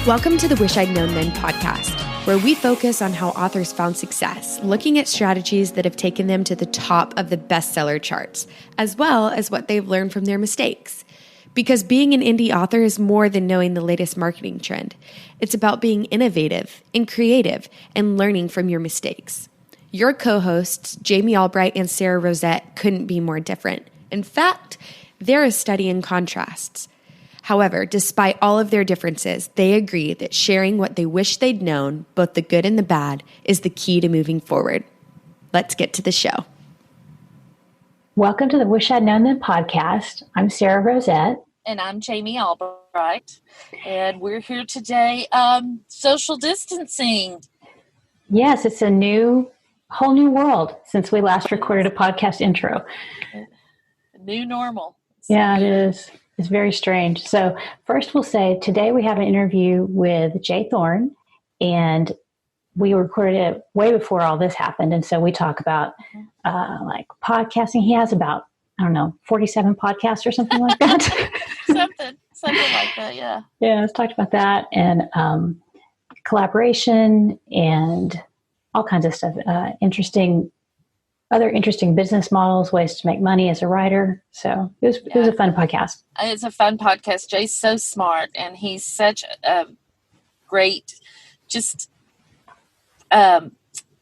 Welcome to the Wish I'd Known Then podcast, where we focus on how authors found success, looking at strategies that have taken them to the top of the bestseller charts, as well as what they've learned from their mistakes. Because being an indie author is more than knowing the latest marketing trend. It's about being innovative and creative and learning from your mistakes. Your co-hosts, Jami and Sara Rosette, couldn't be more different. In fact, they're a study in contrasts. However, despite all of their differences, they agree that sharing what they wish they'd known, both the good and the bad, is the key to moving forward. Let's get to the show. Welcome to the Wish I'd Known Then podcast. I'm Sara Rosette. And I'm Jami Albright. And we're here today, social distancing. Yes, it's a whole new world since we last recorded a podcast intro. New normal. Yeah, it is. It's very strange. So first we'll say today we have an interview with Thorn, and we recorded it way before all this happened. And so we talk about like podcasting. He has about, 47 podcasts or something like that. something like that. Yeah. Yeah. Let's talk about that and collaboration and all kinds of stuff. Other interesting business models, ways to make money as a writer. So it was a fun podcast. It's a fun podcast. Jay's so smart, and he's such a great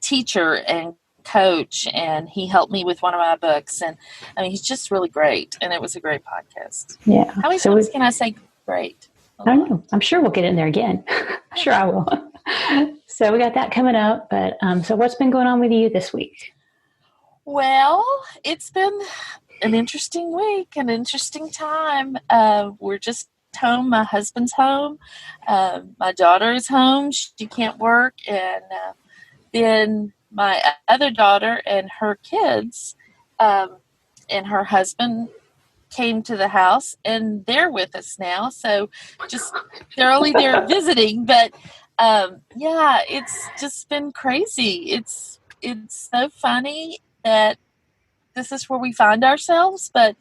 teacher and coach, and he helped me with one of my books. And I mean, he's just really great, and it was a great podcast. Yeah. How many times can I say great? I don't know. I'm sure we'll get in there again. Sure I will. So we got that coming up. But so what's been going on with you this week? Well, it's been an interesting week, an interesting time. We're just home. My husband's home. My daughter is home. She can't work. And then my other daughter and her kids and her husband came to the house, and they're with us now. So they're only there visiting. But, it's just been crazy. It's so funny that this is where we find ourselves, but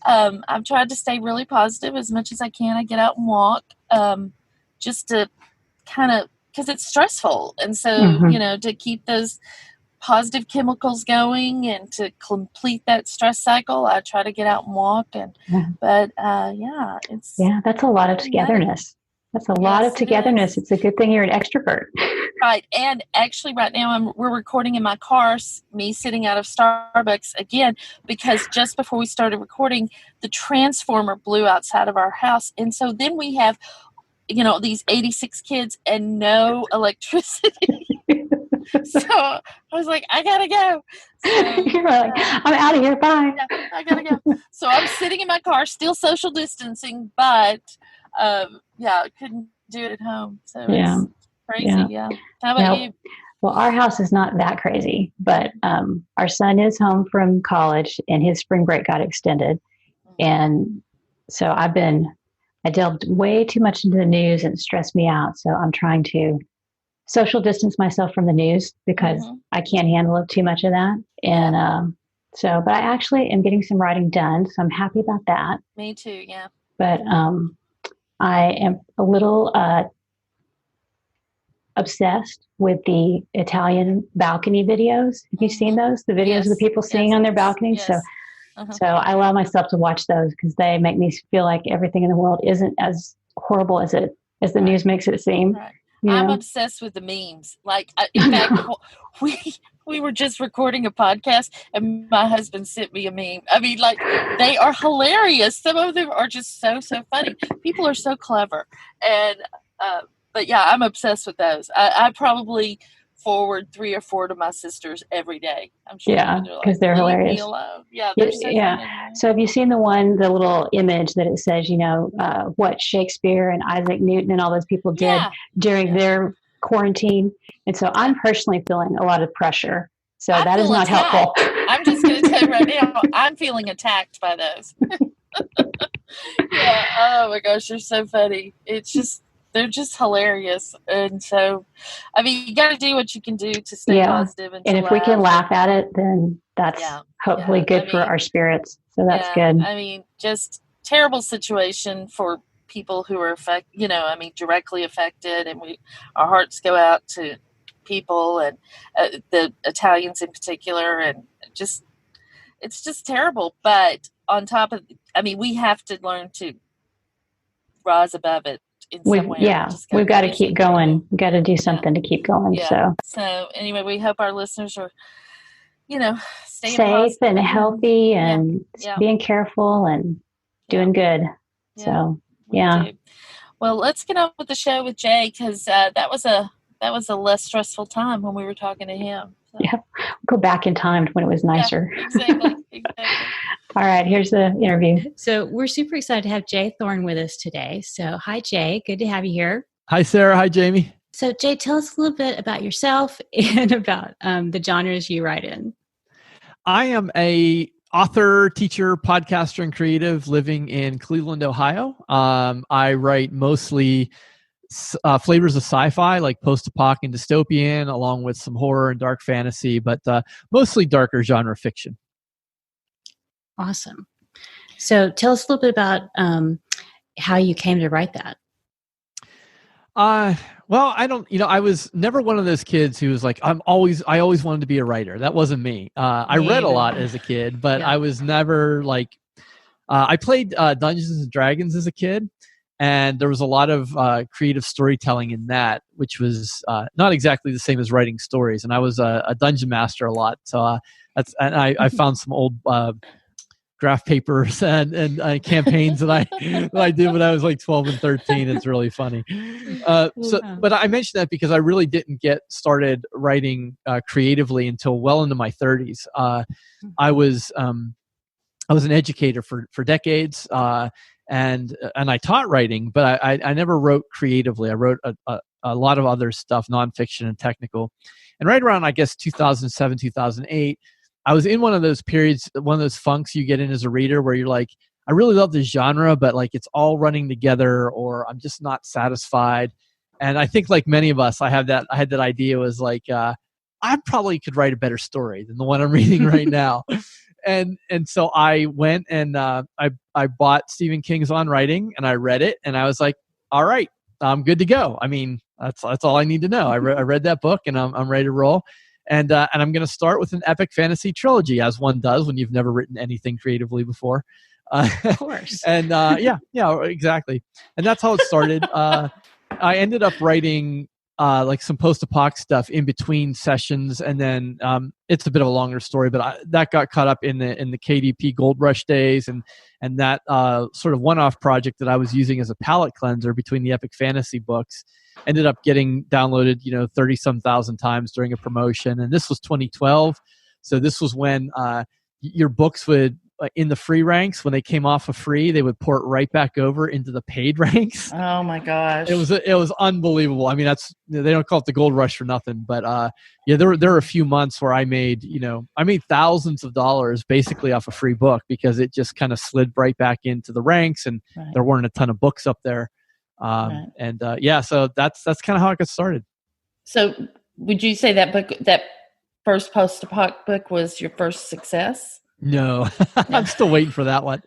I've tried to stay really positive as much as I can. I get out and walk just to kind of, because it's stressful. And so, to keep those positive chemicals going and to complete that stress cycle, I try to get out and walk. But that's a lot of togetherness. That's a lot of togetherness. It's a good thing you're an extrovert. Right. And actually right now we're recording in my car, me sitting out of Starbucks again, because just before we started recording, the transformer blew outside of our house. And so then we have, these 86 kids and no electricity. So I was like, I got to go. So, you're like, I'm out of here. Bye. Yeah, I got to go. So I'm sitting in my car, still social distancing, but I couldn't do it at home. So it's crazy. Yeah. How about you? Well, our house is not that crazy, but our son is home from college and his spring break got extended. And so I delved way too much into the news and it stressed me out. So I'm trying to social distance myself from the news because I can't handle too much of that. And but I actually am getting some writing done. So I'm happy about that. Me too. Yeah. But I am a little obsessed with the Italian balcony videos. Have you seen those? The videos of the people singing on their balconies? Yes. So I allow myself to watch those because they make me feel like everything in the world isn't as horrible as the news makes it seem. Right. I'm obsessed with the memes. Like, in fact, we were just recording a podcast and my husband sent me a meme. I mean, like, they are hilarious. Some of them are just so funny. People are so clever. And, but yeah, I'm obsessed with those. I probably forward 3 or 4 to my sisters every day. I'm sure. Yeah, because they're hilarious. Me alone. Yeah, they're so funny. So have you seen the little image that it says, what Shakespeare and Isaac Newton and all those people did during their quarantine? And so I'm personally feeling a lot of pressure. So that is not helpful. I'm just going to tell you right now, I'm feeling attacked by those. Yeah. Oh my gosh, they're so funny. They're just hilarious. And so, I mean, you got to do what you can do to stay positive. And if we can laugh at it, then that's hopefully good for our spirits. So that's good. I mean, just terrible situation for people who are directly affected, and our hearts go out to people, and the Italians in particular, and it's just terrible. But on top of, we have to learn to rise above it in some way. We've got to keep going. We've got to do something to keep going. Yeah. So anyway, we hope our listeners are, staying safe and healthy and being careful and doing good. Yeah. So, yeah. Well, let's get on with the show with Jay, because that was a less stressful time when we were talking to him. So. Yeah. Go back in time to when it was nicer. Yeah, exactly. All right, here's the interview. So we're super excited to have Jay Thorn with us today. So hi, Jay. Good to have you here. Hi, Sarah. Hi, Jamie. So Jay, tell us a little bit about yourself and about the genres you write in. I am a author, teacher, podcaster, and creative living in Cleveland, Ohio. I write mostly flavors of sci-fi, like post-apoc and dystopian, along with some horror and dark fantasy, but mostly darker genre fiction. Awesome. So tell us a little bit about how you came to write that. Well, I was never one of those kids who was like, I always wanted to be a writer. That wasn't me. I read a lot as a kid, but I was never like, I played Dungeons and Dragons as a kid, and there was a lot of creative storytelling in that, which was not exactly the same as writing stories. And I was a dungeon master a lot. So I found some old graph papers and campaigns that I did when I was like 12 and 13. It's really funny. But I mentioned that because I really didn't get started writing creatively until well into my 30s. I was an educator for decades, and I taught writing, but I never wrote creatively. I wrote a lot of other stuff, nonfiction and technical. And right around, I guess, 2007, 2008, I was in one of those periods, one of those funks you get in as a reader where you're like, I really love this genre, but like it's all running together, or I'm just not satisfied. And I think, like many of us, I had that idea, was like, I probably could write a better story than the one I'm reading right now. And so I went and I bought Stephen King's On Writing, and I read it, and I was like, all right, I'm good to go. I mean, that's all I need to know. I read that book, and I'm ready to roll. And I'm going to start with an epic fantasy trilogy, as one does when you've never written anything creatively before. Of course. And yeah, exactly. And that's how it started. I ended up writing like some post-apoc stuff in between sessions, and then it's a bit of a longer story, but that got caught up in the KDP Gold Rush days, and that sort of one-off project that I was using as a palate cleanser between the epic fantasy books ended up getting downloaded 30-some thousand times during a promotion. And this was 2012, so this was when your books would, in the free ranks, when they came off of free, they would port right back over into the paid ranks. Oh my gosh. It was unbelievable. I mean, they don't call it the gold rush for nothing, but there were a few months where I made thousands of dollars basically off a free book, because it just kind of slid right back into the ranks, and there weren't a ton of books up there. And so that's kind of how it got started. So would you say that first post-apoc book was your first success? No, I'm still waiting for that one.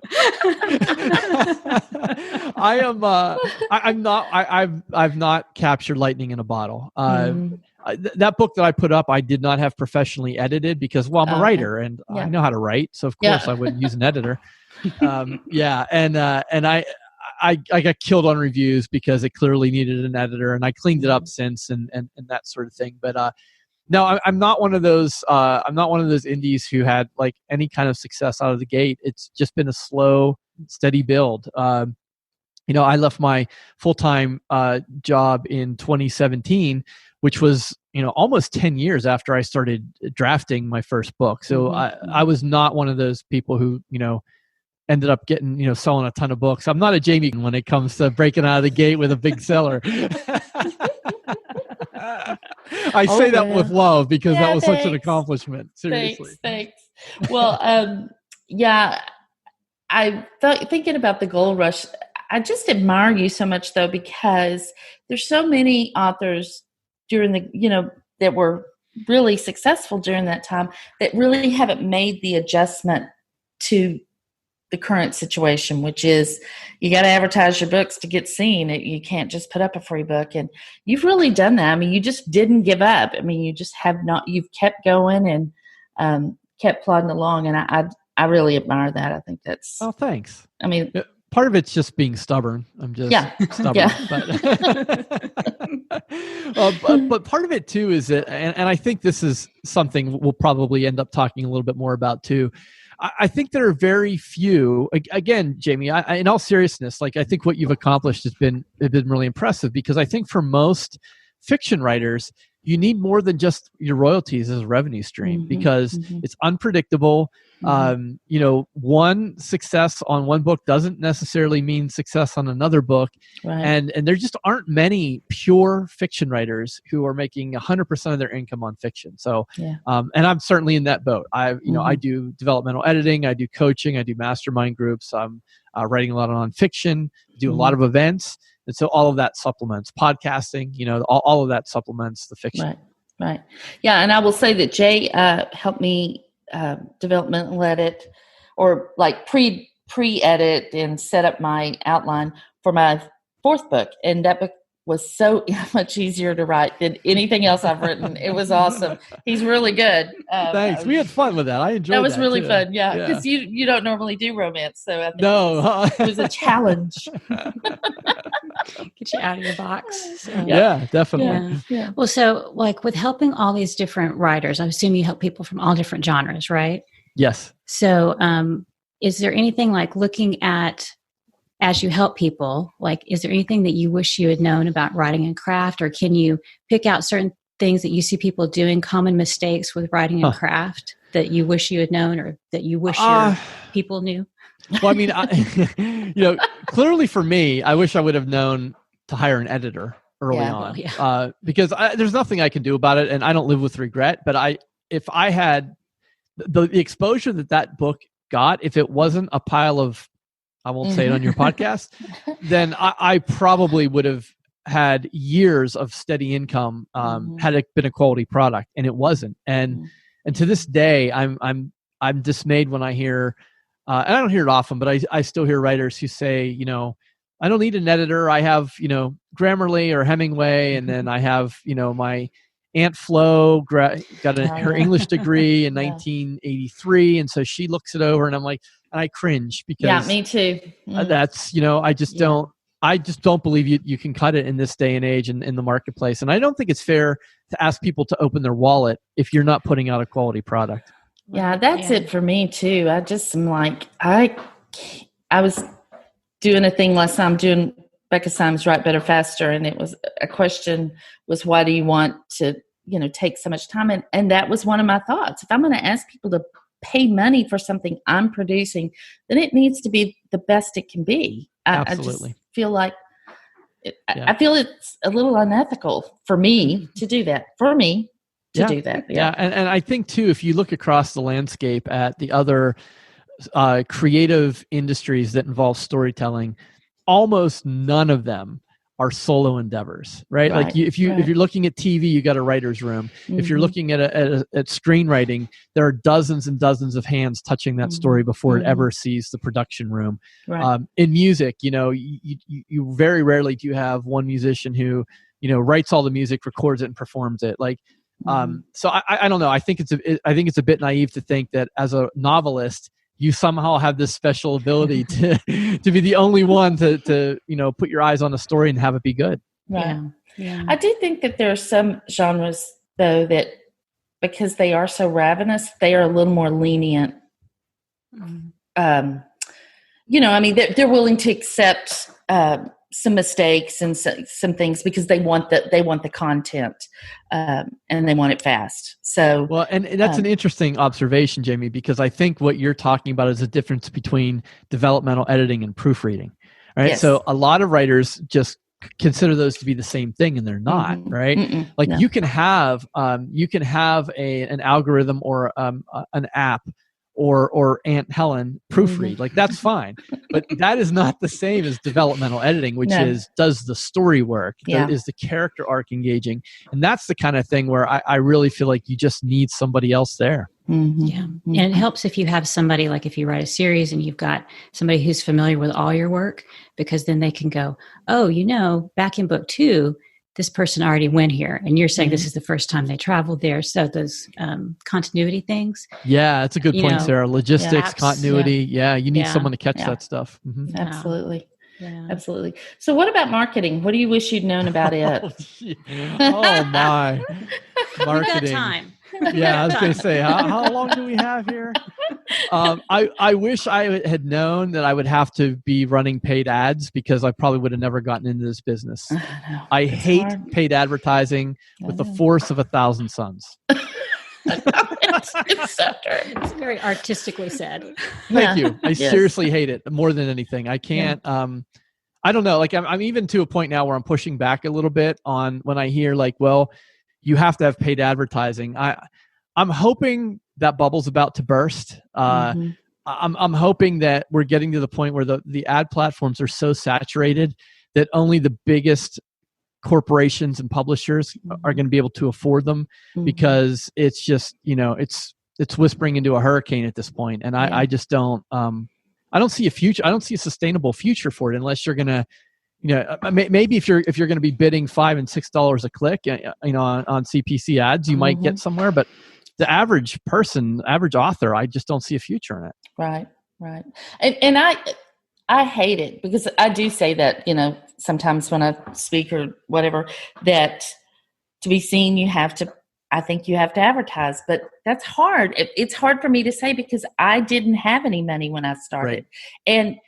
I've not captured lightning in a bottle. That book that I put up, I did not have professionally edited, because, well, I'm a writer, and I know how to write. So of course I wouldn't use an editor. And I got killed on reviews because it clearly needed an editor, and I cleaned it up since, and that sort of thing. But no, I'm not one of those. I'm not one of those indies who had like any kind of success out of the gate. It's just been a slow, steady build. I left my full-time job in 2017, which was almost 10 years after I started drafting my first book. So I was not one of those people who ended up getting selling a ton of books. I'm not a Jamie when it comes to breaking out of the gate with a big seller. I say that with love, because that was such an accomplishment. Seriously. Thanks. Well, I felt thinking about the gold rush. I just admire you so much, though, because there's so many authors during that were really successful during that time that really haven't made the adjustment to the current situation, which is you got to advertise your books to get seen. You can't just put up a free book. And you've really done that. I mean, you just didn't give up. I mean, you just have not, you've kept going and kept plodding along. And I really admire that. I think that's. Oh, thanks. I mean, part of it's just being stubborn. I'm just stubborn. Yeah. But part of it too is that, and I think this is something we'll probably end up talking a little bit more about too. I think there are very few, again, Jami, in all seriousness, like I think what you've accomplished has been really impressive, because I think for most fiction writers, you need more than just your royalties as a revenue stream, because it's unpredictable. One success on one book doesn't necessarily mean success on another book. Right. And there just aren't many pure fiction writers who are making 100% of their income on fiction. So, and I'm certainly in that boat. I do developmental editing, I do coaching, I do mastermind groups. I'm writing a lot on nonfiction, do a lot of events. And so all of that supplements podcasting, all of that supplements the fiction. Right. Yeah. And I will say that Jay helped me developmental edit, or like pre-edit and set up my outline for my fourth book. And that book was so much easier to write than anything else I've written. It was awesome. He's really good. Thanks. We had fun with that. I enjoyed that. That was really too. Fun. Yeah. Because you don't normally do romance. So I think it was a challenge. Get you out of your box. So. Yeah, definitely. Yeah. Well, so like with helping all these different writers, I assume you help people from all different genres, right? Yes. So is there anything like looking at, as you help people, like, is there anything that you wish you had known about writing and craft, or can you pick out certain things that you see people doing, common mistakes with writing and craft that you wish you had known, or that you wish your people knew? Well, I mean, clearly for me, I wish I would have known to hire an editor early on, because there's nothing I can do about it, and I don't live with regret. But if I had the exposure that book got, if it wasn't a pile of, I won't say it on your podcast, then I probably would have had years of steady income had it been a quality product, and it wasn't. And to this day, I'm dismayed when I hear, and I don't hear it often, but I still hear writers who say, I don't need an editor. I have, Grammarly or Hemingway, and then I have, my Aunt Flo got her English degree in 1983, and so she looks it over, and I'm like, and I cringe because me too. That's I just don't believe you can cut it in this day and age in the marketplace, and I don't think it's fair to ask people to open their wallet if you're not putting out a quality product. Yeah, that's it for me too. I just am like, I was doing a thing last time, doing Becca Syme's Write Better Faster, and it was a question was, why do you want to take so much time? And that was one of my thoughts. If I'm going to ask people to pay money for something I'm producing, then it needs to be the best it can be. Absolutely. I just feel like I feel it's a little unethical for me to do that. Do that. Yeah. And I think too, if you look across the landscape at the other creative industries that involve storytelling, almost none of them are solo endeavors, right? Like if you're looking at TV, you got a writer's room. If you're looking at screenwriting, there are dozens and dozens of hands touching that story before it ever sees the production room. In music, you very rarely do you have one musician who writes all the music, records it, and performs it. Like, so I don't know. I think it's a bit naive to think that as a novelist, you somehow have this special ability to be the only one to put your eyes on a story and have it be good. Right. Yeah. I do think that there are some genres though that, because they are so ravenous, they are a little more lenient. They're willing to accept some mistakes and some things because they want the content and they want it fast. So well, and that's an interesting observation, Jami, because I think what you're talking about is a difference between developmental editing and proofreading, right? Yes. So a lot of writers just consider those to be the same thing, and they're not, right? Like you can have an algorithm or an app or Aunt Helen proofread, like that's fine. But that is not the same as developmental editing, which is does the story work, is the character arc engaging. And that's the kind of thing where I really feel like you just need somebody else there. Mm-hmm. Yeah. And it helps if you have somebody, like if you write a series and you've got somebody who's familiar with all your work, because then they can go, oh, back in book 2, this person already went here. And you're saying this is the first time they traveled there. So those continuity things. Yeah, that's a good point, Sarah. Logistics, continuity. Yeah, you need someone to catch that stuff. Mm-hmm. Absolutely. Yeah. Absolutely. So what about marketing? What do you wish you'd known about it? Oh my. Marketing. We've got time. Yeah, I was going to say, how long do we have here? I wish I had known that I would have to be running paid ads, because I probably would have never gotten into this business. I hate paid advertising with the force of 1,000 suns. It's so true. It's very artistically said. Thank you. I seriously hate it more than anything. I can't. I don't know. Like I'm even to a point now where I'm pushing back a little bit on when I hear like, well, you have to have paid advertising. I'm hoping that bubble's about to burst. I'm hoping that we're getting to the point where the ad platforms are so saturated that only the biggest corporations and publishers are going to be able to afford them, because it's just, it's whispering into a hurricane at this point. And I just don't, I don't see a future. I don't see a sustainable future for it unless you're going to, maybe if you're going to be bidding $5 and $6 a click, on CPC ads, you might get somewhere, but the average person, average author, I just don't see a future in it. Right. And I hate it, because I do say that, sometimes when I speak or whatever, that to be seen, I think you have to advertise, but that's hard. It's hard for me to say, because I didn't have any money when I started. Right.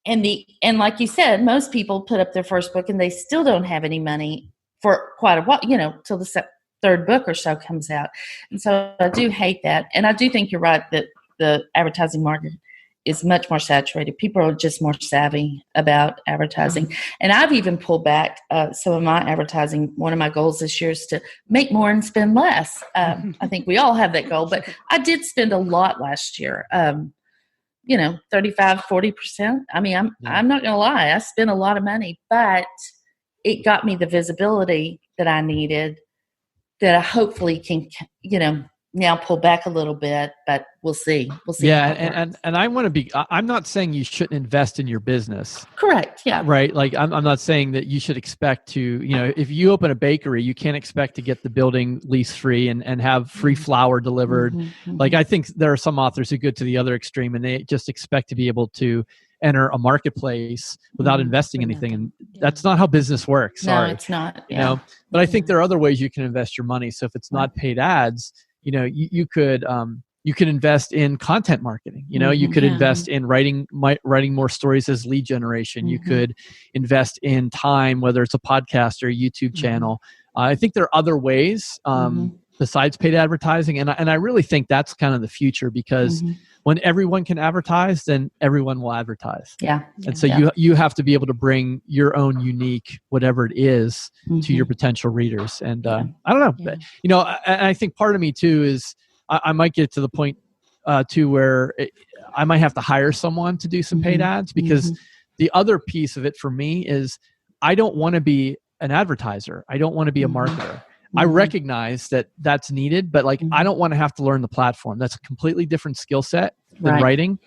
And like you said, most people put up their first book and they still don't have any money for quite a while, till the third book or so comes out. And so I do hate that. And I do think you're right that the advertising market is much more saturated. People are just more savvy about advertising. And I've even pulled back some of my advertising. One of my goals this year is to make more and spend less. I think we all have that goal, but I did spend a lot last year. 35, 40%. I mean, I'm not going to lie. I spent a lot of money, but it got me the visibility that I needed, that I hopefully can, now pull back a little bit, but we'll see. Yeah. And I want to be, I'm not saying you shouldn't invest in your business. Correct. Yeah. Right. Like I'm not saying that you should expect to, if you open a bakery, you can't expect to get the building lease free and have free flour delivered. Like I think there are some authors who go to the other extreme and they just expect to be able to enter a marketplace without investing anything. And that's not how business works. Sorry. No, it's not. Yeah. But I think there are other ways you can invest your money. So if it's not paid ads, you could invest in content marketing. You could invest in writing more stories as lead generation. You could invest in time, whether it's a podcast or a YouTube channel. I think there are other ways besides paid advertising, and I really think that's kind of the future, because when everyone can advertise, then everyone will advertise. Yeah. And so you have to be able to bring your own unique whatever it is to your potential readers. And I don't know, I think part of me too is I might get to the point too where I might have to hire someone to do some paid ads, because the other piece of it for me is I don't want to be an advertiser. I don't want to be a marketer. I recognize that that's needed, but I don't want to have to learn the platform. That's a completely different skill set than writing.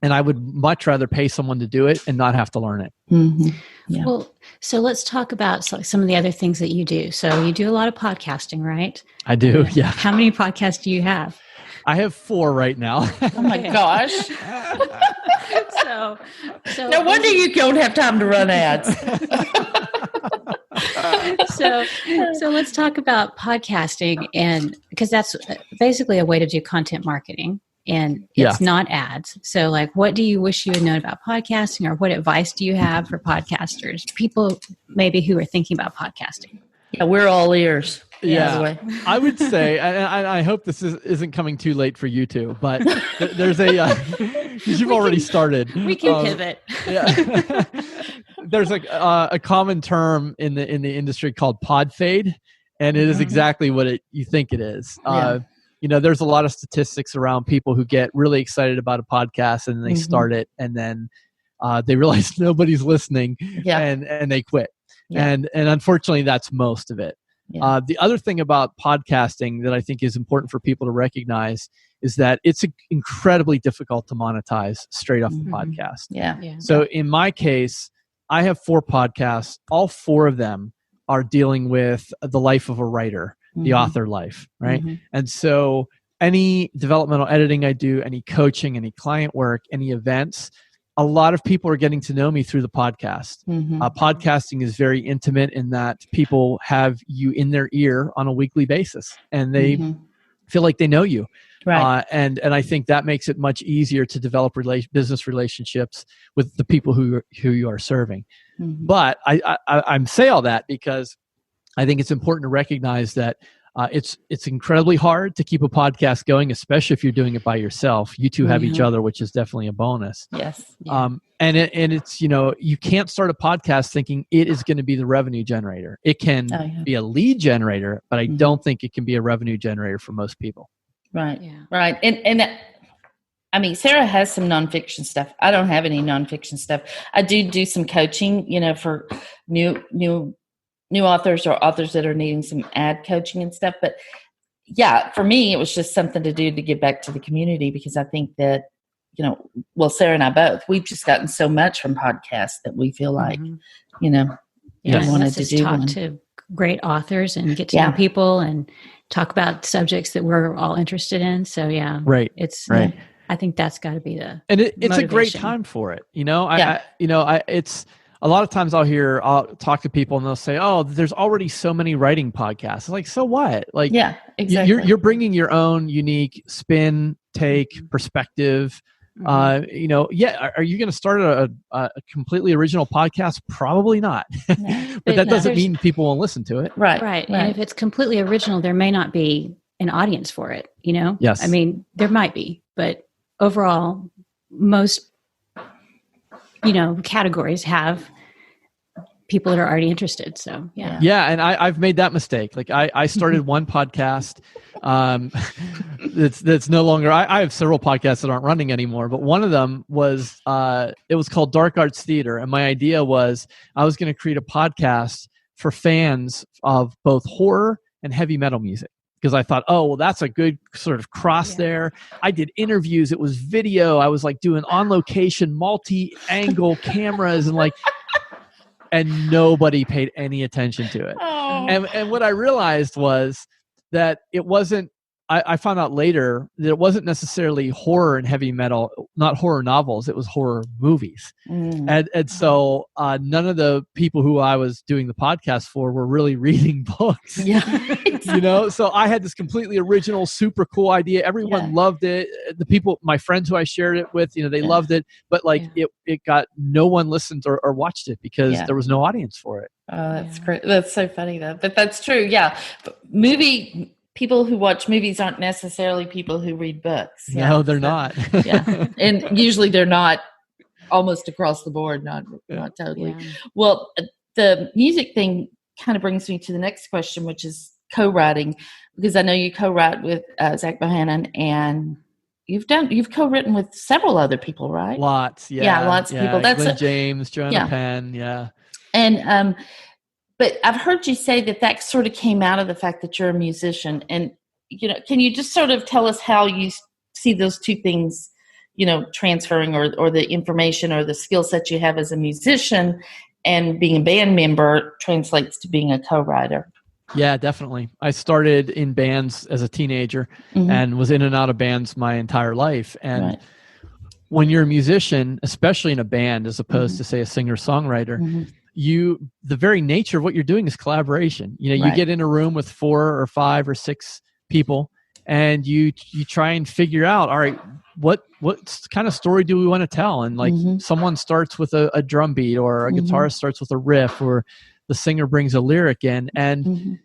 And I would much rather pay someone to do it and not have to learn it. Yeah. Well, so let's talk about some of the other things that you do. So you do a lot of podcasting, right? I do. Yeah. How many podcasts do you have? I have 4 right now. Oh my gosh. So no wonder you don't have time to run ads. So let's talk about podcasting, and because that's basically a way to do content marketing, and it's not ads. So what do you wish you had known about podcasting, or what advice do you have for podcasters, people maybe who are thinking about podcasting? Yeah, we're all ears. Yeah, I would say, and I hope this isn't coming too late for you two, but there's because you've already started. We can pivot. Yeah. There's a common term in the industry called pod fade, and it is exactly what you think it is. There's a lot of statistics around people who get really excited about a podcast and they start it, and then they realize nobody's listening, Yeah. and they quit. Yeah. And unfortunately, that's most of it. Yeah. The other thing about podcasting that I think is important for people to recognize is that it's incredibly difficult to monetize straight off the podcast. Yeah. So in my case, I have 4 podcasts. All 4 of them are dealing with the life of a writer, the author life, right? And so any developmental editing I do, any coaching, any client work, any events, a lot of people are getting to know me through the podcast. Podcasting is very intimate in that people have you in their ear on a weekly basis, and they feel like they know you. Right. And I think that makes it much easier to develop business relationships with the people who you are serving. But I say all that because I think it's important to recognize that it's incredibly hard to keep a podcast going, especially if you're doing it by yourself. You two have each other, which is definitely a bonus. Yes. And it's, you can't start a podcast thinking it is going to be the revenue generator. It can be a lead generator, but I don't think it can be a revenue generator for most people. Right. Yeah. Right. And I mean, Sara has some nonfiction stuff. I don't have any nonfiction stuff. I do some coaching, for new authors or authors that are needing some ad coaching and stuff. But yeah, for me, it was just something to do to give back to the community, because I think that, Sara and I both, we've just gotten so much from podcasts that we feel like, we wanted to do talk to great authors and get to know people and talk about subjects that we're all interested in. So right. It's right. I think that's got to be the it's a great time for it. It's a lot of times I'll talk to people and they'll say, "Oh, there's already so many writing podcasts." It's like, so what? Like, yeah, exactly. You're bringing your own unique spin, take, perspective. Are you going to start a completely original podcast? Probably not. But that doesn't mean people won't listen to it. Right. And if it's completely original, there may not be an audience for it, Yes. I mean, there might be, but overall, most, categories have people that are already interested. So, yeah. Yeah. And I've made that mistake. Like I started one podcast that's no longer, I have several podcasts that aren't running anymore, but one of them was, it was called Dark Arts Theater. And my idea was I was going to create a podcast for fans of both horror and heavy metal music. Because I thought, that's a good sort of cross there. I did interviews. It was video. I was like doing on location, multi-angle cameras and nobody paid any attention to it. And what I realized was that it wasn't, I found out later that it wasn't necessarily horror and heavy metal, not horror novels, it was horror movies. And so none of the people who I was doing the podcast for were really reading books. Yeah. Exactly. So I had this completely original, super cool idea. Everyone loved it. The people, my friends who I shared it with, they loved it. But it got, no one listened or watched it because there was no audience for it. Oh, that's great. That's so funny though. But that's true. Yeah. But people who watch movies aren't necessarily people who read books. No, they're not. Yeah. And usually they're not almost across the board, not totally. Yeah. Well, the music thing kind of brings me to the next question, which is co-writing, because I know you co-write with Zach Bohannon, and you've co-written with several other people, right? Lots. Yeah. Lots of people. That's Glenn James, Joanna Penn. Yeah. And, but I've heard you say that sort of came out of the fact that you're a musician. And, can you just sort of tell us how you see those two things, transferring or the information or the skill set you have as a musician and being a band member translates to being a co-writer? Yeah, definitely. I started in bands as a teenager and was in and out of bands my entire life. And when you're a musician, especially in a band, as opposed to say a singer-songwriter, the very nature of what you're doing is collaboration. You get in a room with 4 or 5 or 6 people and you try and figure out, all right, what kind of story do we want to tell? And someone starts with a drum beat, or a guitarist starts with a riff, or the singer brings a lyric in. And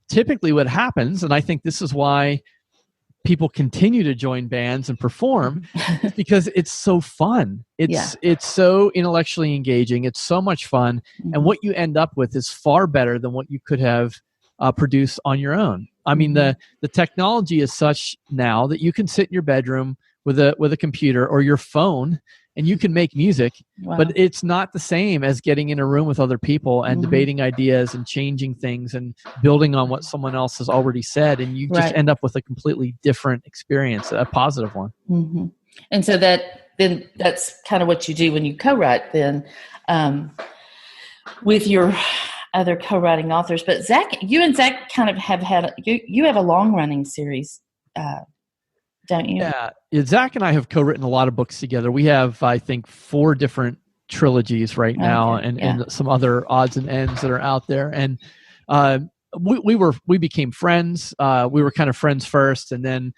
typically what happens, and I think this is why people continue to join bands and perform, is because it's so fun. It's so intellectually engaging. It's so much fun. And what you end up with is far better than what you could have produced on your own. I mean, the technology is such now that you can sit in your bedroom with a computer or your phone and you can make music, but it's not the same as getting in a room with other people and debating ideas and changing things and building on what someone else has already said. And you just end up with a completely different experience, a positive one. And so that's kind of what you do when you co-write then with your other co-writing authors. But you and Zach kind of have had, you have a long-running series, don't you? Yeah. Zach and I have co-written a lot of books together. We have, I think, 4 different trilogies right now, and some other odds and ends that are out there. And we became friends. We were kind of friends first, and then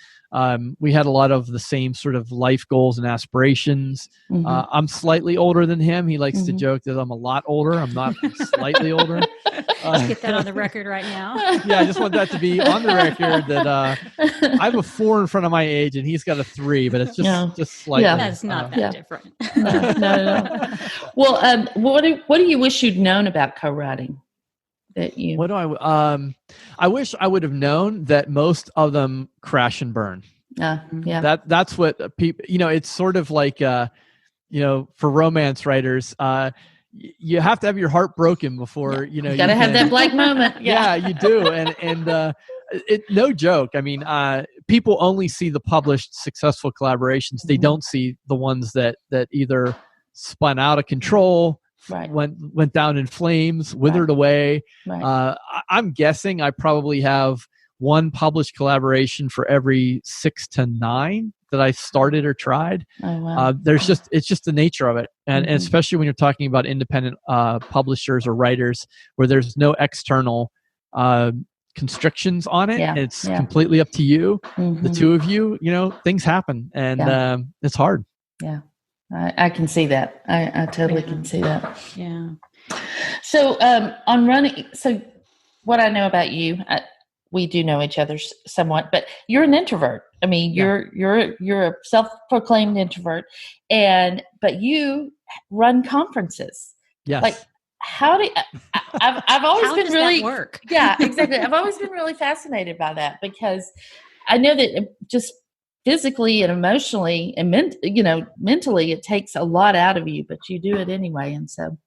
we had a lot of the same sort of life goals and aspirations. I'm slightly older than him. He likes to joke that I'm a lot older. I'm not slightly older. Let's get that on the record right now. Yeah, I just want that to be on the record that I have a 4 in front of my age, and he's got a 3, but it's just slightly. Yeah, that's not that different. No. Well, what do you wish you'd known about co-writing? What do I wish I would have known that most of them crash and burn. That's what people, it's sort of like, for romance writers, you have to have your heart broken before, you gotta have that black moment. Yeah, you do. And no joke. I mean, people only see the published successful collaborations. They don't see the ones that either spun out of control, went down in flames, withered away. I'm guessing I probably have 1 published collaboration for every 6 to 9 that I started or tried. It's just the nature of it, and especially when you're talking about independent publishers or writers, where there's no external constrictions on it. It's completely up to you, the two of you. Things happen, and it's hard. I can see that. I totally can see that. Yeah. So on running, so what I know about you, we do know each other somewhat, but you're an introvert. I mean, you're a self-proclaimed introvert, but you run conferences. Yes. Like, how do I've always how been does really that work? Yeah, exactly. I've always been really fascinated by that, because I know that just physically and emotionally and mentally, it takes a lot out of you, but you do it anyway. And so,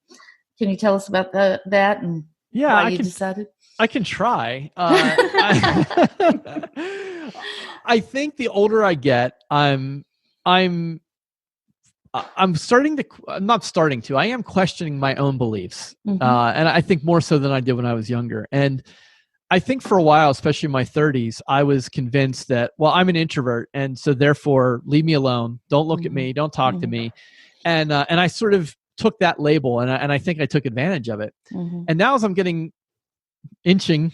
can you tell us about that and why you decided? I can try. I think the older I get, I am questioning my own beliefs, and I think more so than I did when I was younger. And I think for a while, especially in my 30s, I was convinced that, well, I'm an introvert, and so therefore, leave me alone. Don't look at me. Don't talk to me. And I sort of took that label, and I think I took advantage of it. And now, as I'm inching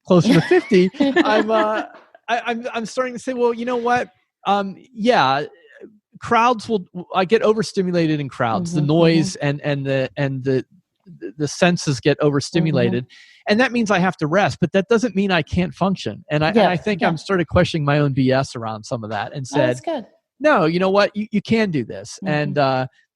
closer to 50, I'm starting to say, well, you know what? Crowds I get overstimulated in crowds. The noise and the senses get overstimulated. And that means I have to rest, but that doesn't mean I can't function. And I think I'm sort of questioning my own BS around some of that, and said, that's good. No, you know what? You can do this. And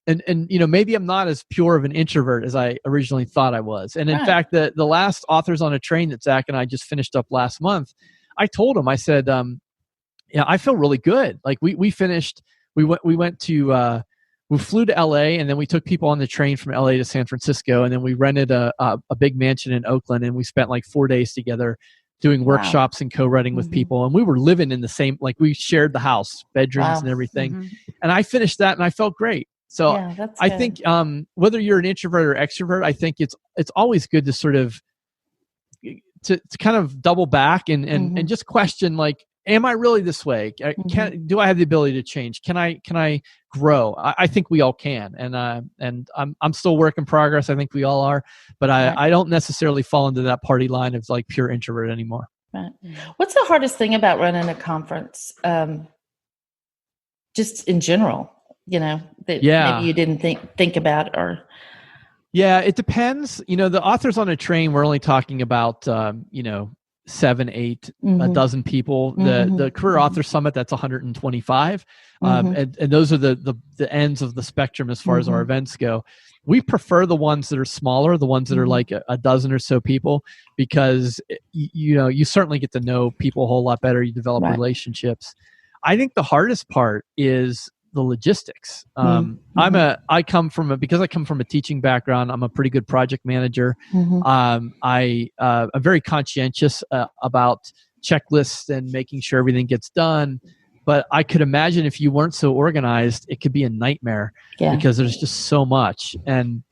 maybe I'm not as pure of an introvert as I originally thought I was. And in fact, the last Authors on a Train that Zach and I just finished up last month, I told him, I said, I feel really good. Like we finished, we flew to LA, and then we took people on the train from LA to San Francisco, and then we rented a big mansion in Oakland, and we spent like 4 days together doing workshops and co-writing with people. And we were living in the same, like we shared the house, bedrooms and everything. And I finished that and I felt great. So I think whether you're an introvert or extrovert, I think it's always good to sort of to kind of double back and just question, like, am I really this way? Do I have the ability to change? Can I grow? I think we all can, and I'm still a work in progress. I think we all are, but I don't necessarily fall into that party line of like pure introvert anymore. Right. What's the hardest thing about running a conference? Just in general, that maybe you didn't think about, or. Yeah, it depends. The Authors on a Train, we're only talking about 7, 8, a dozen people. The Career Author Summit, that's 125. And those are the ends of the spectrum as far as our events go. We prefer the ones that are smaller, the ones that are like a dozen or so people, because you certainly get to know people a whole lot better. You develop relationships. I think the hardest part is logistics. I come from a teaching background. I'm a pretty good project manager. I'm very conscientious about checklists and making sure everything gets done. But I could imagine if you weren't so organized, it could be a nightmare because there's just so much. And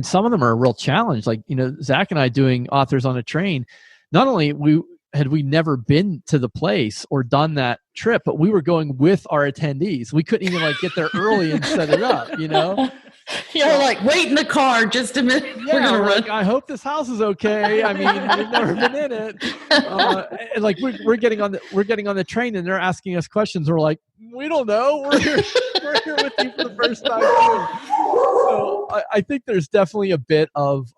some of them are a real challenge. Like, Zach and I doing Authors on a Train, not only had we never been to the place or done that trip, but we were going with our attendees. We couldn't even get there early and set it up, You're like, wait in the car just a minute. Yeah, we're gonna run. I hope this house is okay. I mean, we've never been in it. And we're getting on the train and they're asking us questions. We're like, we don't know. We're here with you for the first time too. So I think there's definitely a bit of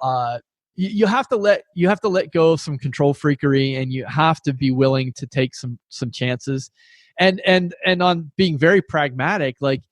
you have to let go of some control freakery, and you have to be willing to take some chances, and on being very pragmatic. Like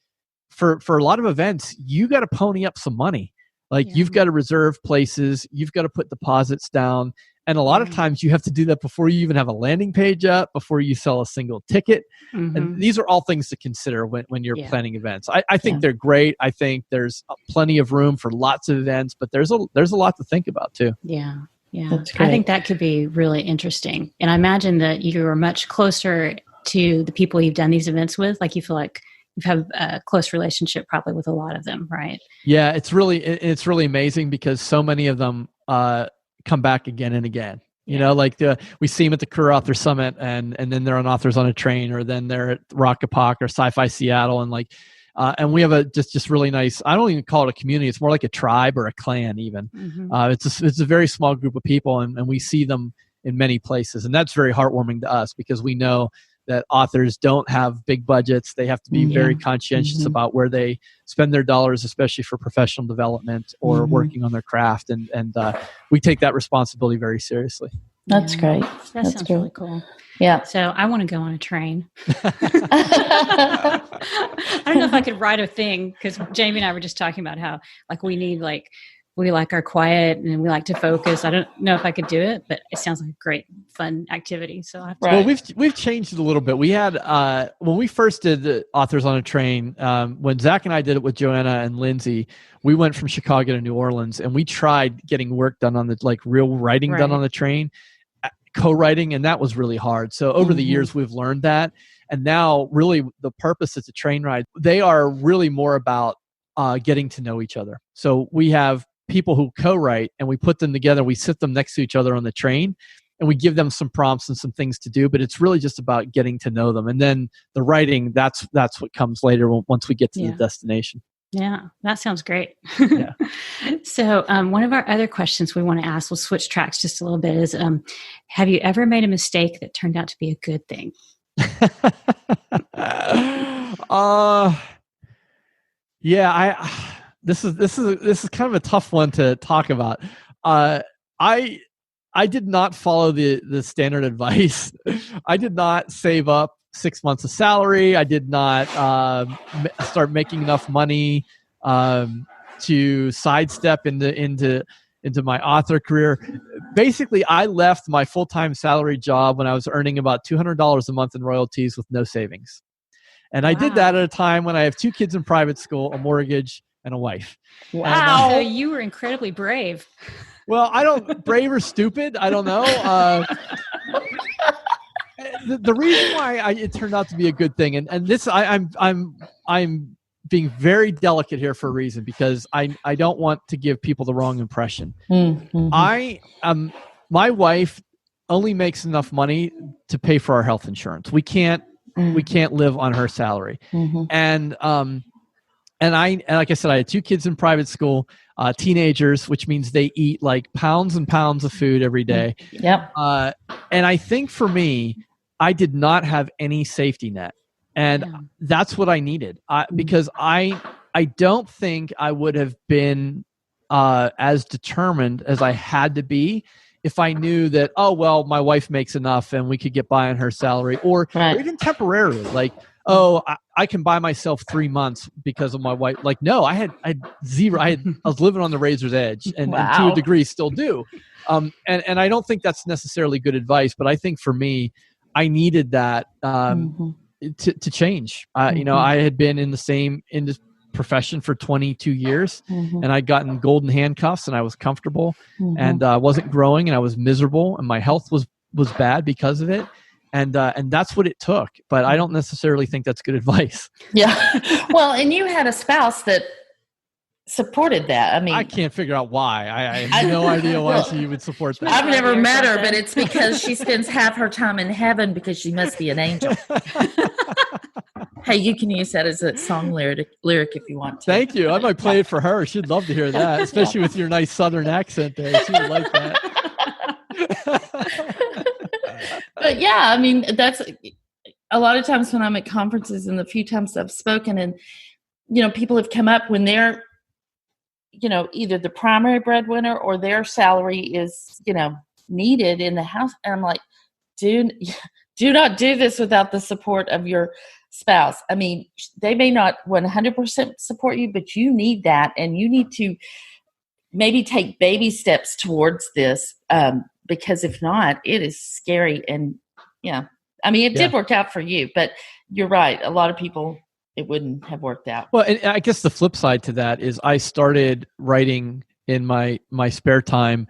for a lot of events, you got to pony up some money. You've got to reserve places, you've got to put deposits down, and a lot of times you have to do that before you even have a landing page up, before you sell a single ticket. And these are all things to consider when you're planning events. I think they're great. I think there's plenty of room for lots of events, but there's a lot to think about too. Yeah. I think that could be really interesting. And I imagine that you are much closer to the people you've done these events with. Like, you feel like you have a close relationship probably with a lot of them, right? Yeah, it's really amazing because so many of them come back again and again. We see them at the Career Author Summit, and then they're on Authors on a Train, or then they're at Rockapock or Sci-Fi Seattle, and we have a just really nice. I don't even call it a community; it's more like a tribe or a clan. Even it's a very small group of people, and we see them in many places, and that's very heartwarming to us because we know that authors don't have big budgets. They have to be very conscientious about where they spend their dollars, especially for professional development or working on their craft. And we take that responsibility very seriously. That's great. That sounds really cool. Yeah. So I want to go on a train. I don't know if I could write a thing, because Jami and I were just talking about how we need we like our quiet and we like to focus. I don't know if I could do it, but it sounds like a great, fun activity. So Well, we've changed it a little bit. We had when we first did the Authors on a Train, when Zach and I did it with Joanna and Lindsay, we went from Chicago to New Orleans, and we tried getting work done on the real writing done on the train, co-writing, and that was really hard. So over the years, we've learned that, and now really the purpose of the train ride, they are really more about getting to know each other. So we have people who co-write, and we put them together. We sit them next to each other on the train, and we give them some prompts and some things to do. But it's really just about getting to know them, and then the writing. That's what comes later once we get to the destination. Yeah, that sounds great. Yeah. So one of our other questions we want to ask, we'll switch tracks just a little bit, is have you ever made a mistake that turned out to be a good thing? Yeah, This is kind of a tough one to talk about. I did not follow the standard advice. I did not save up 6 months of salary. I did not start making enough money to sidestep into my author career. Basically, I left my full-time salary job when I was earning about $200 a month in royalties with no savings. And I did that at a time when I have 2 kids in private school, a mortgage, and a wife. Wow. So you were incredibly brave. Well, brave or stupid, I don't know. The reason why it turned out to be a good thing, and this, I'm being very delicate here for a reason, because I don't want to give people the wrong impression. My wife only makes enough money to pay for our health insurance. We can't live on her salary. And like I said, I had 2 kids in private school, teenagers, which means they eat pounds and pounds of food every day. Yep. And I think for me, I did not have any safety net, and that's what I needed, because I don't think I would have been as determined as I had to be if I knew that, my wife makes enough and we could get by on her salary, or even temporarily, I can buy myself 3 months because of my wife. No, I had zero. I was living on the razor's edge, and to a degree still do. And I don't think that's necessarily good advice, but I think for me, I needed that to change. I had been in this profession for 22 years, and I'd gotten golden handcuffs, and I was comfortable, and wasn't growing, and I was miserable, and my health was bad because of it. And that's what it took. But I don't necessarily think that's good advice. Yeah. Well, and you had a spouse that supported that. I mean, I can't figure out why. I have no idea why she would support that. I've never met her, but it's because she spends half her time in heaven because she must be an angel. Hey, you can use that as a song lyric if you want to. Thank you. I might play it for her. She'd love to hear that, especially with your nice Southern accent there. She would like that. But yeah, I mean, that's a lot of times when I'm at conferences and the few times I've spoken, and, people have come up when they're, either the primary breadwinner or their salary is, needed in the house. And I'm like, do not do this without the support of your spouse. I mean, they may not 100% support you, but you need that. And you need to maybe take baby steps towards this. Because if not, it is scary. And it did work out for you, but you're right. A lot of people, it wouldn't have worked out. Well, and I guess the flip side to that is I started writing in my spare time,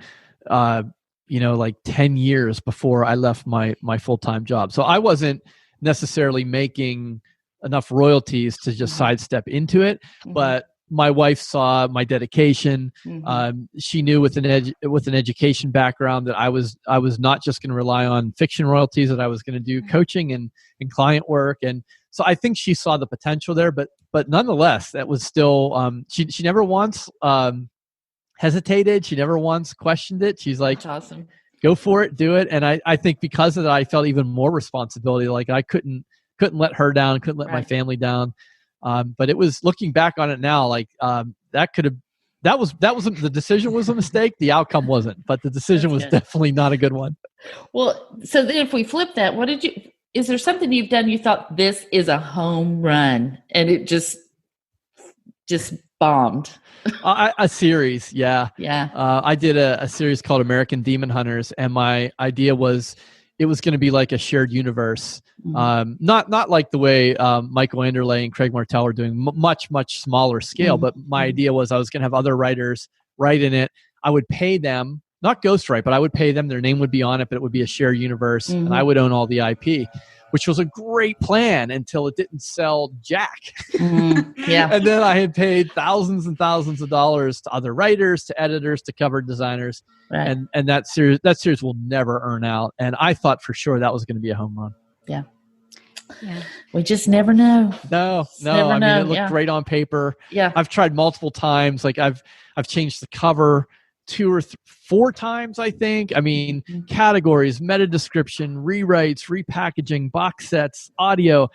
like 10 years before I left my full-time job. So I wasn't necessarily making enough royalties to just sidestep into it, but my wife saw my dedication. She knew with an education background that I was not just going to rely on fiction royalties, that I was going to do coaching and client work. And so I think she saw the potential there, but nonetheless, that was still, she never once hesitated. She never once questioned it. She's like, that's awesome. Go for it, do it. And I think because of that, I felt even more responsibility. Like I couldn't let her down, couldn't let my family down. But it was, looking back on it now, like that was the decision was a mistake. The outcome wasn't, but the decision was definitely not a good one. Well, so then if we flip that, is there something you've done you thought this is a home run and it just bombed? A series, yeah. I did a series called American Demon Hunters, and my idea was it was going to be like a shared universe. Not like the way Michael Anderle and Craig Martell are doing, much smaller scale. But my idea was I was going to have other writers write in it. I would pay them, not ghostwrite, but I would pay them. Their name would be on it, but it would be a shared universe, and I would own all the IP, which was a great plan until it didn't sell jack. Yeah. And then I had paid thousands and thousands of dollars to other writers, to editors, to cover designers. Right. And that series will never earn out. And I thought for sure that was going to be a home run. Yeah. We just never know. No. I mean, it looked great on paper. Yeah. I've tried multiple times. Like I've changed the cover 2 or 4 times, I think. I mean, categories, meta description, rewrites, repackaging, box sets, audio.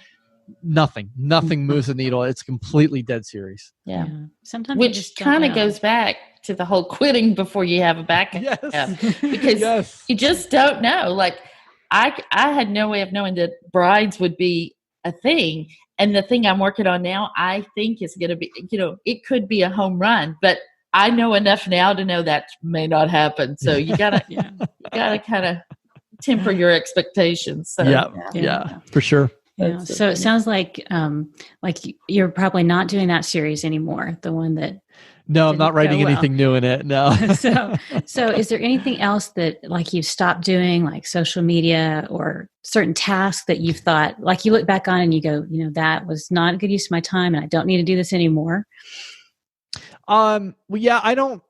Nothing moves the needle. It's completely dead series. Yeah. Sometimes which kind of goes back to the whole quitting before you have a backup. Yes. Because you just don't know. Like I had no way of knowing that brides would be a thing. And the thing I'm working on now, I think is going to be, it could be a home run, but I know enough now to know that may not happen. So you gotta kind of temper your expectations. So, yeah, for sure. Yeah. So it sounds like you're probably not doing that series anymore. The one that. No, I'm not writing anything new in it. No. So is there anything else that like you've stopped doing, like social media or certain tasks that you've thought, like you look back on and you go, that was not a good use of my time and I don't need to do this anymore? Well, yeah, I don't.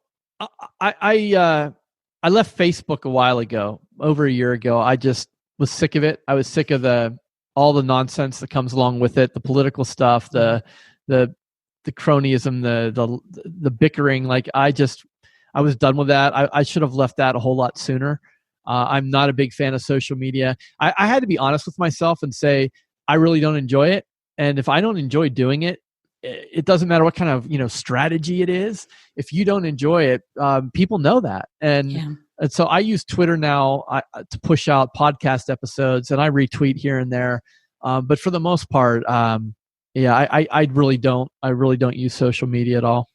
I left Facebook a while ago, over a year ago. I just was sick of it. I was sick of all the nonsense that comes along with it, the political stuff, the cronyism, the bickering. Like I was done with that. I should have left that a whole lot sooner. I'm not a big fan of social media. I had to be honest with myself and say I really don't enjoy it. And if I don't enjoy doing it, it doesn't matter what kind of strategy it is. If you don't enjoy it, people know that. And so I use Twitter now to push out podcast episodes, and I retweet here and there. But for the most part, I really don't use social media at all.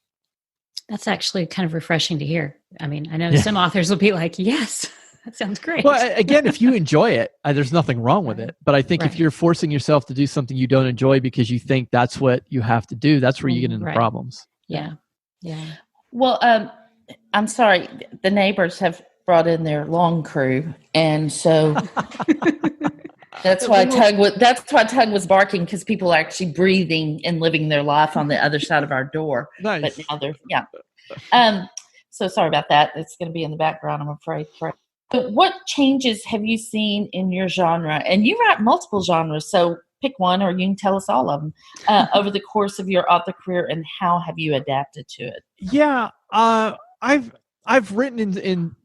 That's actually kind of refreshing to hear. I mean, I know some authors will be like, yes. That sounds great. Well, again, if you enjoy it, there's nothing wrong with it. But I think if you're forcing yourself to do something you don't enjoy because you think that's what you have to do, that's where you get into problems. Yeah. Yeah. Well, I'm sorry. The neighbors have brought in their lawn crew, and so that's why Tug was barking, because people are actually breathing and living their life on the other side of our door. Nice. But now they're so sorry about that. It's going to be in the background, I'm afraid. But what changes have you seen in your genre? And you write multiple genres, so pick one, or you can tell us all of them, over the course of your author career, and how have you adapted to it? Yeah, I've written in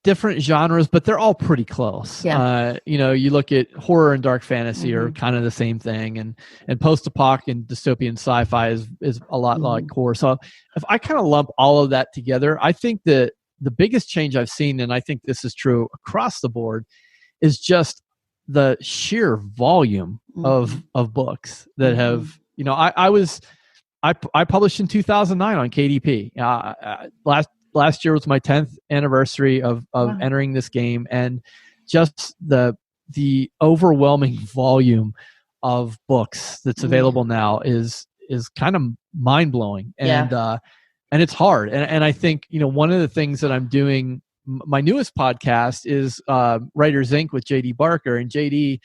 different genres, but they're all pretty close. Yeah. You look at horror and dark fantasy are kind of the same thing, and post-apoc and dystopian sci-fi is a lot like horror. So if I kind of lump all of that together, I think that the biggest change I've seen, and I think this is true across the board, is just the sheer volume of books that have, I published in 2009 on KDP. Last year was my 10th anniversary of entering this game, and just the overwhelming volume of books that's available now is kind of mind blowing. And it's hard. And I think, one of the things that I'm doing, my newest podcast is Writers Inc. with JD Barker, and JD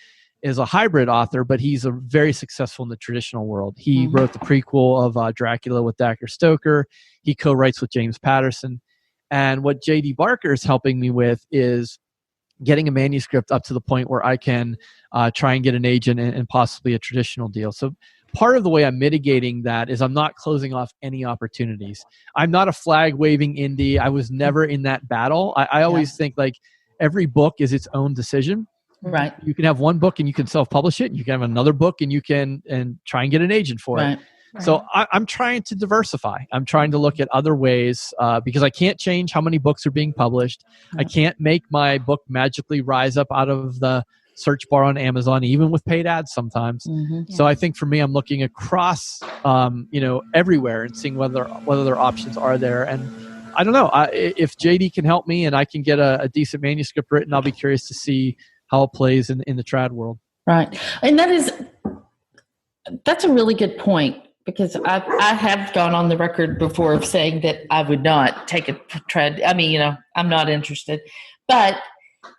is a hybrid author, but he's a very successful in the traditional world. He wrote the prequel of Dracula with Dacre Stoker. He co-writes with James Patterson. And what JD Barker is helping me with is getting a manuscript up to the point where I can try and get an agent and possibly a traditional deal. So part of the way I'm mitigating that is I'm not closing off any opportunities. I'm not a flag-waving indie. I was never in that battle. I always think like every book is its own decision. Right. You can have one book and you can self-publish it, and you can have another book and you can try and get an agent for it. Right. So I'm trying to diversify. I'm trying to look at other ways because I can't change how many books are being published. I can't make my book magically rise up out of the search bar on Amazon, even with paid ads sometimes. So I think for me, I'm looking across, everywhere and seeing whether their options are there. And I don't know if JD can help me and I can get a decent manuscript written. I'll be curious to see how it plays in the trad world. Right. And that's a really good point, because I have gone on the record before of saying that I would not take a trad. I mean, I'm not interested. But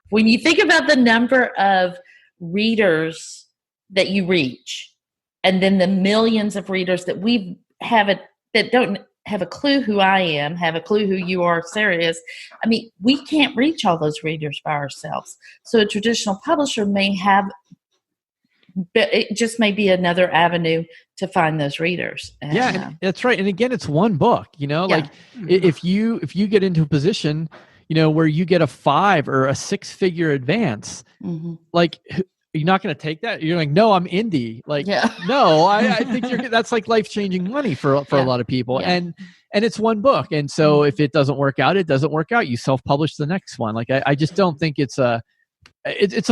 when you think about the number of readers that you reach, and then the millions of readers that we have that don't have a clue who I am, have a clue who you are, Sarah is. I mean, we can't reach all those readers by ourselves. So a traditional publisher may have, but it just may be another avenue to find those readers. And that's right. And again, it's one book, like if you get into a position, where you get a 5 or a 6-figure advance, like, you're not going to take that. You're like, no, I'm indie. Like, no, I think that's like life-changing money for a lot of people. And it's one book. And so if it doesn't work out, it doesn't work out. You self-publish the next one. Like, I just don't think it's a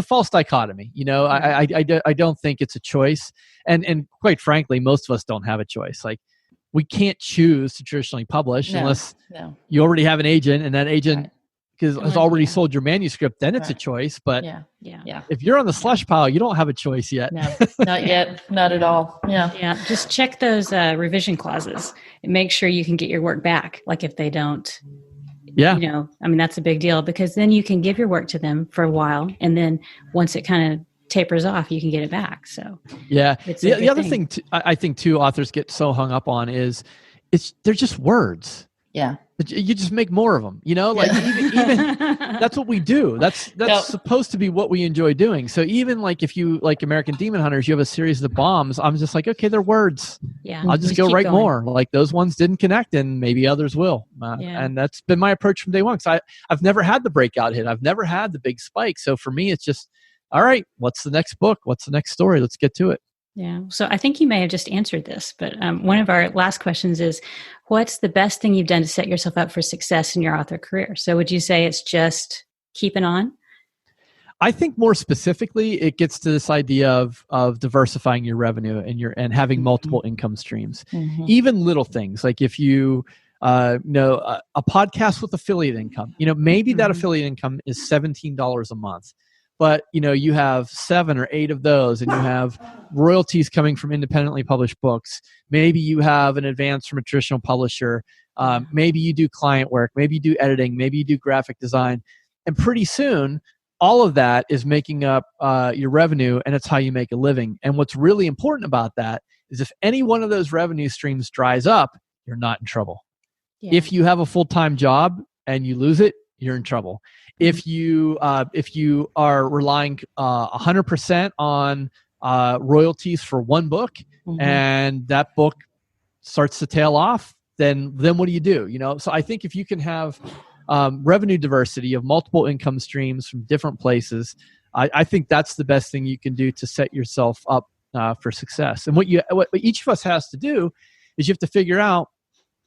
false dichotomy. I don't think it's a choice. And quite frankly, most of us don't have a choice. Like, we can't choose to traditionally publish unless you already have an agent, and that agent has already sold your manuscript, then it's a choice. But if you're on the slush pile, you don't have a choice yet. No, not yet. Not at all. Yeah. Just check those revision clauses and make sure you can get your work back. Like if they don't, that's a big deal, because then you can give your work to them for a while. And then once it kind of tapers off, you can get it back. So the other thing I think too, authors get so hung up on is they're just words. Yeah. You just make more of them, like even that's what we do. That's supposed to be what we enjoy doing. So even like if you like American Demon Hunters, you have a series of the bombs. I'm just like, okay, they're words. Yeah. I'll just go write more. Like those ones didn't connect, and maybe others will. And that's been my approach from day one. Because I've never had the breakout hit. I've never had the big spike. So for me, it's just, all right, what's the next book? What's the next story? Let's get to it. Yeah. So I think you may have just answered this, but one of our last questions is, what's the best thing you've done to set yourself up for success in your author career? So would you say it's just keeping on? I think more specifically, it gets to this idea of diversifying your revenue and having multiple income streams. Even little things like if you a podcast with affiliate income. Maybe that affiliate income is $17 a month, but you have 7 or 8 of those, and you have royalties coming from independently published books. Maybe you have an advance from a traditional publisher. Maybe you do client work. Maybe you do editing. Maybe you do graphic design, and pretty soon, all of that is making up your revenue, and it's how you make a living. And what's really important about that is if any one of those revenue streams dries up, you're not in trouble. Yeah. If you have a full-time job and you lose it, you're in trouble. If you are relying 100% on royalties for one book, and that book starts to tail off, then what do you do? So I think if you can have revenue diversity of multiple income streams from different places, I think that's the best thing you can do to set yourself up for success. And what each of us has to do is you have to figure out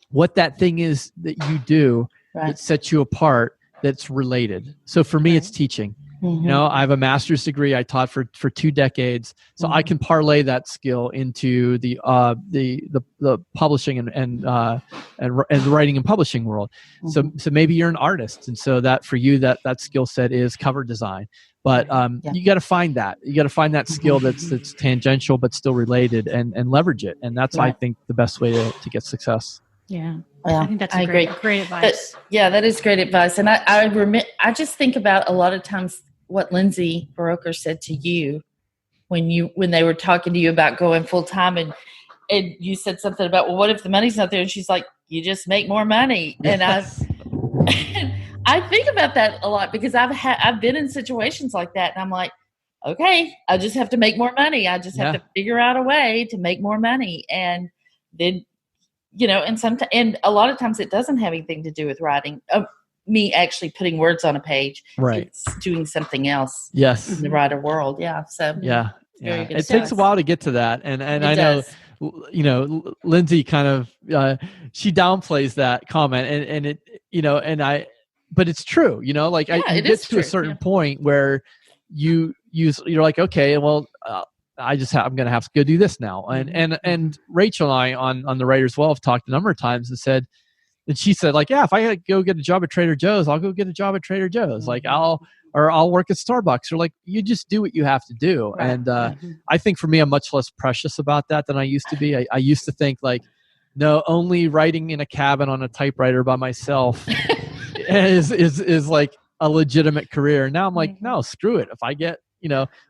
what that thing is that you do that sets you apart, that's related. So for me, it's teaching. I have a master's degree. I taught for 2 decades, so I can parlay that skill into the publishing and the writing and publishing world. So maybe you're an artist, and so that for you that skill set is cover design. But you got to find that. You got to find that skill that's tangential but still related, and leverage it. And that's I think the best way to get success. Yeah. Well, I think that's great advice. That is great advice. And I just think about a lot of times what Lindsay Baroker said to you when they were talking to you about going full time, and you said something about, well, what if the money's not there? And she's like, you just make more money. Yes. And I think about that a lot because I've been in situations like that, and I'm like, okay, I just have to make more money. I just have to figure out a way to make more money. And then, and a lot of times it doesn't have anything to do with writing. Me actually putting words on a page. Right. It's doing something else. Yes. In the writer world. Yeah. So it takes a while to get to that. And I know, Lindsay kind of, she downplays that comment and it, but it's true, you get to a certain point where you're like, okay, well, I'm going to have to go do this now. And Rachel and I on the Writers Well have talked a number of times and she said, like, yeah, if I go get a job at Trader Joe's, I'll go get a job at Trader Joe's. Like I'll work at Starbucks, or like, you just do what you have to do. Right. And I think for me, I'm much less precious about that than I used to be. I used to think like, no, only writing in a cabin on a typewriter by myself is like a legitimate career. Now I'm like, no, screw it. If I get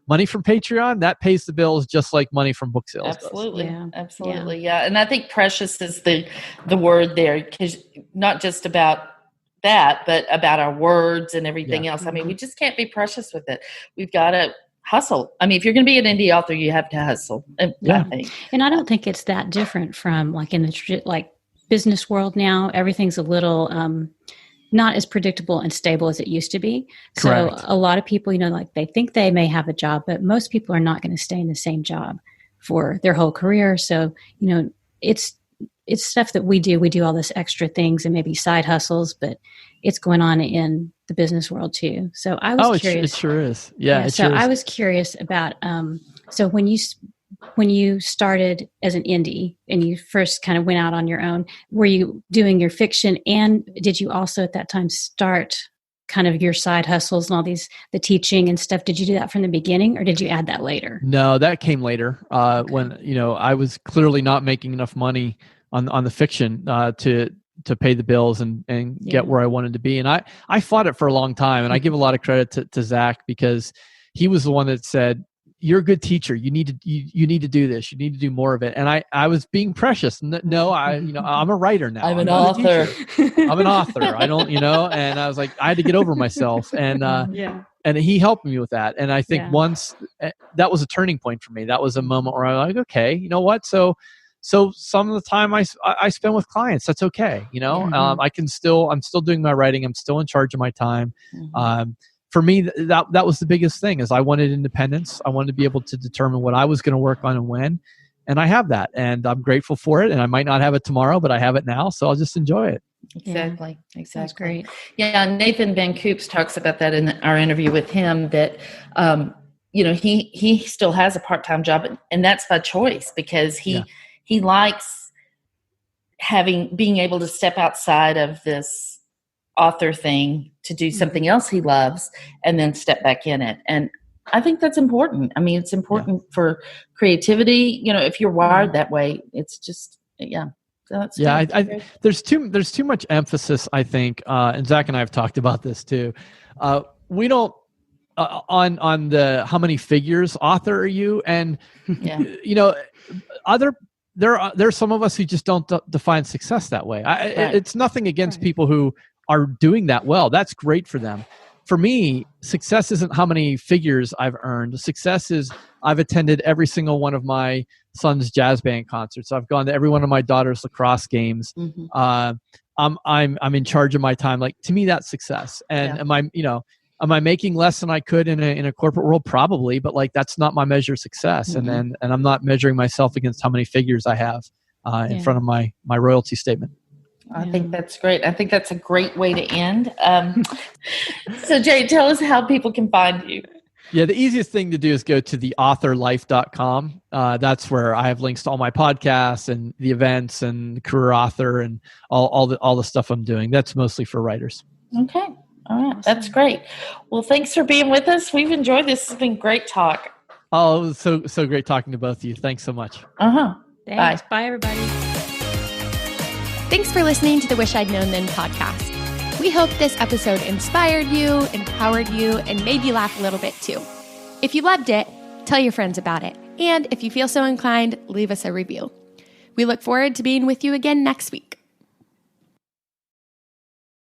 money from Patreon, that pays the bills just like money from book sales. Absolutely. Does. Absolutely. Yeah. And I think precious is the word there, because not just about that, but about our words and everything else. I mean, we just can't be precious with it. We've got to hustle. I mean, if you're going to be an indie author, you have to hustle. I think. And I don't think it's that different from like in the business world now. Everything's a little, not as predictable and stable as it used to be. Correct. So a lot of people, they think they may have a job, but most people are not going to stay in the same job for their whole career. So, it's stuff that we do. We do all this extra things and maybe side hustles, but it's going on in the business world too. So I was curious. It sure is. Yeah. I was curious about, so when you started as an indie and you first kind of went out on your own, were you doing your fiction, and did you also at that time start kind of your side hustles and all the teaching and stuff? Did you do that from the beginning, or did you add that later? No, that came later when, I was clearly not making enough money on the fiction to pay the bills and get where I wanted to be. And I fought it for a long time, and I give a lot of credit to Zach, because he was the one that said, you're a good teacher. You need to do this. You need to do more of it. And I was being precious. No, I'm a writer now. I'm an author. I'm an author. I don't, and I was like, I had to get over myself. And and he helped me with that. And I think once that was a turning point for me. That was a moment where I was like, okay, you know what? So some of the time I spend with clients, that's okay. I'm still doing my writing. I'm still in charge of my time. For me, that was the biggest thing, is I wanted independence. I wanted to be able to determine what I was going to work on and when. And I have that, and I'm grateful for it. And I might not have it tomorrow, but I have it now. So I'll just enjoy it. Exactly. That's great. Yeah. Nathan Van Coops talks about that in our interview with him, that, he still has a part-time job, and that's by choice, because he likes being able to step outside of this author thing to do something else he loves and then step back in it. And I think that's important. I mean, it's important for creativity. If you're wired that way, it's just, So that's there's too much emphasis, I think, and Zach and I have talked about this too. We don't on the how many figures author are you, and there's some of us who just don't define success that way. It's nothing against people who are doing that well. That's great for them. For me, success isn't how many figures I've earned. Success is I've attended every single one of my son's jazz band concerts. I've gone to every one of my daughter's lacrosse games. I'm in charge of my time. Like, to me, that's success. And am I making less than I could in a corporate world? Probably, but like, that's not my measure of success. And I'm not measuring myself against how many figures I have in front of my royalty statement. I think that's great. I think that's a great way to end. So Jay, tell us how people can find you. Yeah, the easiest thing to do is go to theauthorlife.com. That's where I have links to all my podcasts and the events and career author and all the stuff I'm doing. That's mostly for writers. Okay. All right. That's great. Well, thanks for being with us. We've enjoyed this. It's been great talk. Oh, it was so great talking to both of you. Thanks so much. Thanks. Bye, everybody. Thanks for listening to the Wish I'd Known Then podcast. We hope this episode inspired you, empowered you, and made you laugh a little bit too. If you loved it, tell your friends about it. And if you feel so inclined, leave us a review. We look forward to being with you again next week.